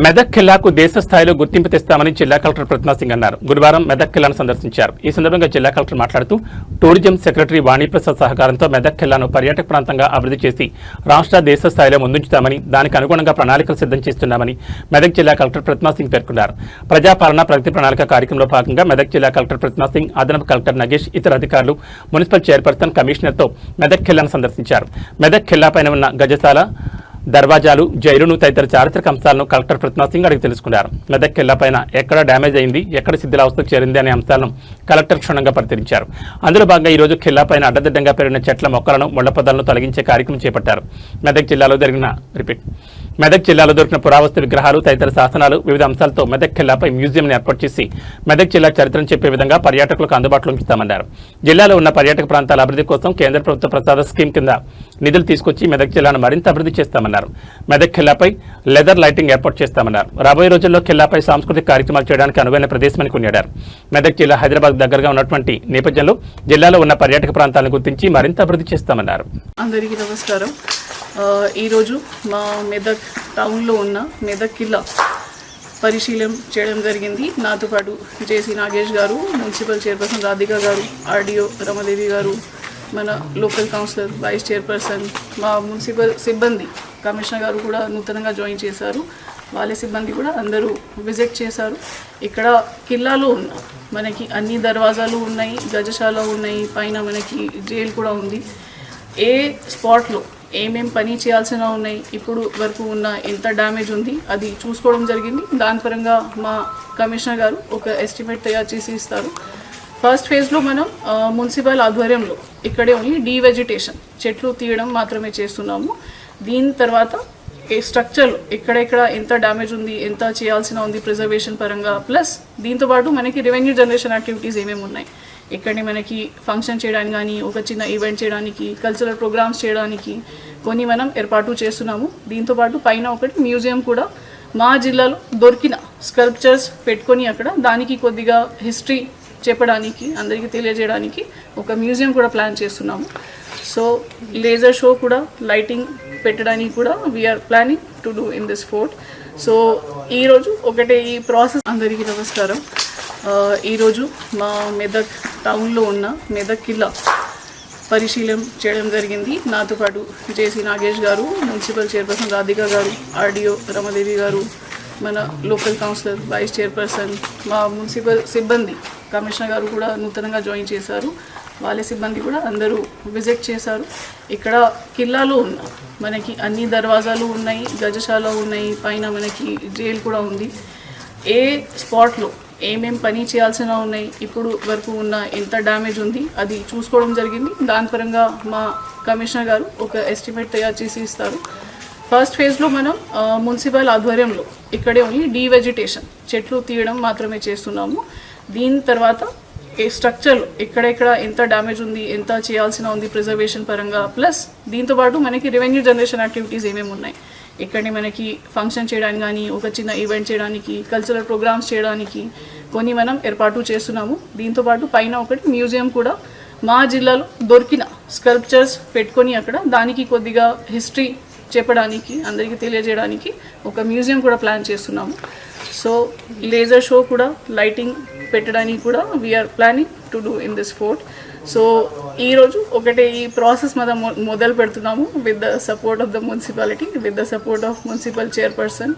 మెదక్ ఖిల్లాకు దేశ స్థాయిలో గుర్తింపు తెస్తామని జిల్లా కలెక్టర్ ప్రతిమా సింగ్ అన్నారు. గురువారం మెదక్ ఖిల్లాను సందర్శించారు. ఈ సందర్భంగా జిల్లా కలెక్టర్ మాట్లాడుతూ టూరిజం సెక్రటరీ వాణిప్రసాద్ సహకారంతో మెదక్ ఖిల్లాను పర్యాటక ప్రాంతంగా అభివృద్ధి చేసి రాష్ట్ర దేశ స్థాయిలో ముందుంచుతామని, దానికి అనుగుణంగా ప్రణాళికలు సిద్ధం చేస్తున్నామని మెదక్ జిల్లా కలెక్టర్ ప్రతిమా సింగ్ పేర్కొన్నారు. ప్రజాపాలన ప్రగతి ప్రణాళిక కార్యక్రమంలో భాగంగా మెదక్ జిల్లా కలెక్టర్ ప్రతిమా సింగ్, అదనపు కలెక్టర్ నగేష్, ఇతర అధికారులు, మున్సిపల్ చైర్పర్సన్, కమిషనర్తో మెదక్ ఖిల్లాను సందర్శించారు. మెదక్ ఖిల్లా పైన ఉన్న గజశాల, దర్వాజాలు, జైలును తదితర చారిత్రక అంశాలను కలెక్టర్ ప్రతిమా సింగ్ అడిగి తెలుసుకున్నారు. మెదక్ ఖిల్లా పైన ఎక్కడ డ్యామేజ్ అయింది, ఎక్కడ శిథిలావస్థకు చేరింది అనే అంశాలను కలెక్టర్ క్షుణ్ణంగా పరిశీలించారు. అందులో భాగంగా ఈ రోజు ఖిల్లా పైన అడ్డదిడ్డంగా పెరిగిన చెట్ల మొక్కలను, ముళ్ల పొదలను తొలగించే కార్యక్రమం చేపట్టారు. మెదక్ జిల్లాలో దొరికిన పురావస్తు విగ్రహాలు, తదితర శాసనాలు, వివిధ అంశాలతో మెదక్ ఖిల్లాపై మ్యూజియంను ఏర్పాటు చేసి మెదక్ జిల్లా చరిత్రను చెప్పే విధంగా పర్యాటకులకు అందుబాటులో ఉంచుతామన్నారు. జిల్లాలో ఉన్న పర్యాటక ప్రాంతాల అభివృద్ధి కోసం కేంద్ర ప్రభుత్వ ప్రసాద స్కీమ్ కింద నిధులు తీసుకొచ్చి మెదక్ జిల్లాను మరింత అభివృద్ధి చేస్తామన్నారు. మెదక్ ఖిల్లాపై లెదర్ లైటింగ్ ఏర్పాటు చేస్తామన్నారు. రాబోయే రోజుల్లో ఖిల్లాపై సాంస్కృతిక కార్యక్రమాలు చేయడానికి అనువైన ప్రదేశమని కొనియాడారు. మెదక్ జిల్లా హైదరాబాద్ దగ్గరగా ఉన్నటువంటి నేపథ్యంలో జిల్లాలో ఉన్న పర్యాటక ప్రాంతాలను గుర్తించి మరింత అభివృద్ధి చేస్తామన్నారు. అందరికీ నమస్కారం. ఈరోజు మా మెదక్ టౌన్లో ఉన్న మెదక్ ఖిల్లా పరిశీలన చేయడం జరిగింది. నాతో పాటు జేసీ నాగేష్ గారు, మున్సిపల్ చైర్పర్సన్ రాధిక గారు, ఆర్డీఓ రమాదేవి గారు, మన లోకల్ కౌన్సిలర్, వైస్ చైర్పర్సన్, మా మున్సిపల్ సిబ్బంది, కమిషనర్ గారు కూడా నూతనంగా జాయిన్ చేశారు. వాళ్ళ సిబ్బంది కూడా అందరూ విజిట్ చేశారు. ఇక్కడ ఖిల్లాలో ఉన్న మనకి అన్ని దర్వాజాలు ఉన్నాయి, గజశాల ఉన్నాయి, పైన మనకి జైలు కూడా ఉంది. ఏ స్పాట్లో ఏమేం పని చేయాల్సిన ఉన్నాయి, ఇప్పుడు వరకు ఉన్న ఎంత డ్యామేజ్ ఉంది అది చూసుకోవడం జరిగింది. దాని పరంగా మా కమిషనర్ గారు ఒక ఎస్టిమేట్ తయారు చేసి ఇస్తారు. ఫస్ట్ ఫేజ్లో మనం మున్సిపల్ ఆధ్వర్యంలో ఇక్కడే ఓన్లీ డీవెజిటేషన్, చెట్లు తీయడం మాత్రమే చేస్తున్నాము. దీని తర్వాత ఏ స్ట్రక్చర్లో ఎక్కడెక్కడ ఎంత డ్యామేజ్ ఉంది, ఎంత చేయాల్సిన ఉంది ప్రిజర్వేషన్ పరంగా, ప్లస్ దీంతోపాటు మనకి రెవెన్యూ జనరేషన్ యాక్టివిటీస్ ఏమేమి ఉన్నాయి, ఇక్కడనే మనకి ఫంక్షన్ చేయడానికి కానీ, ఒక చిన్న ఈవెంట్ చేయడానికి, కల్చరల్ ప్రోగ్రామ్స్ చేయడానికి కొన్ని మనం ఏర్పాటు చేస్తున్నాము. దీంతోపాటు పైన ఒకటి మ్యూజియం కూడా మా జిల్లాలో దొరికిన స్కల్ప్చర్స్ పెట్టుకొని అక్కడ దానికి కొద్దిగా హిస్టరీ చెప్పడానికి, అందరికీ తెలియజేయడానికి ఒక మ్యూజియం కూడా ప్లాన్ చేస్తున్నాము. సో లేజర్ షో కూడా, లైటింగ్ పెట్టడానికి కూడా we are planning to do in this fort. So ఈరోజు ఒకటే ఈ ప్రాసెస్. అందరికీ నమస్కారం. ఈరోజు మా మెదక్ టౌన్లో ఉన్న మెదక్ ఖిల్లా పరిశీలన చేయడం జరిగింది. నాతో పాటు జేసీ నాగేష్ గారు, మున్సిపల్ చైర్పర్సన్ రాధిక గారు, ఆర్డీఓ రమాదేవి గారు, మన లోకల్ కౌన్సిలర్, వైస్ చైర్పర్సన్, మా మున్సిపల్ సిబ్బంది, కమిషనర్ గారు కూడా నూతనంగా జాయిన్ చేశారు. వాళ్ళ సిబ్బంది కూడా అందరూ విజిట్ చేశారు. ఇక్కడ ఖిల్లాలో ఉన్న మనకి అన్ని దర్వాజాలు ఉన్నాయి, గజశాల ఉన్నాయి, పైన మనకి జైలు కూడా ఉంది. ఏ స్పాట్లో ఏమేం పని చేయాల్సిన ఉన్నాయి, ఇప్పుడు వరకు ఉన్న ఎంత డ్యామేజ్ ఉంది అది చూసుకోవడం జరిగింది. దాని పరంగా మా కమిషనర్ గారు ఒక ఎస్టిమేట్ తయారు చేసి ఇస్తారు. ఫస్ట్ ఫేజ్లో మనం మున్సిపల్ ఆధ్వర్యంలో ఇక్కడే ఓన్లీ డీవెజిటేషన్, చెట్లు తీయడం మాత్రమే చేస్తున్నాము. దీని తర్వాత ఏ స్ట్రక్చర్లో ఎక్కడెక్కడ ఎంత డ్యామేజ్ ఉంది, ఎంత చేయాల్సిన ఉంది ప్రిజర్వేషన్ పరంగా, ప్లస్ దీంతోపాటు మనకి రెవెన్యూ జనరేషన్ యాక్టివిటీస్ ఏమేమి ఉన్నాయి, ఇక్కడనే మనకి ఫంక్షన్ చేయడానికి కానీ, ఒక చిన్న ఈవెంట్ చేయడానికి, కల్చరల్ ప్రోగ్రామ్స్ చేయడానికి కొన్ని మనం ఏర్పాటు చేస్తున్నాము. దీంతోపాటు పైన ఒకటి మ్యూజియం కూడా మా జిల్లాలో దొరికిన స్కల్ప్చర్స్ పెట్టుకొని అక్కడ దానికి కొద్దిగా హిస్టరీ చెప్పడానికి, అందరికీ తెలియజేయడానికి ఒక మ్యూజియం కూడా ప్లాన్ చేస్తున్నాము. సో లేజర్ షో కూడా, లైటింగ్ పెట్టడానికి కూడా we are planning to do in this fort. So ఈరోజు ఒకటే ఈ ప్రాసెస్ మనం మొదలు పెడుతున్నాము with the support of the municipality, with the support of municipal chairperson.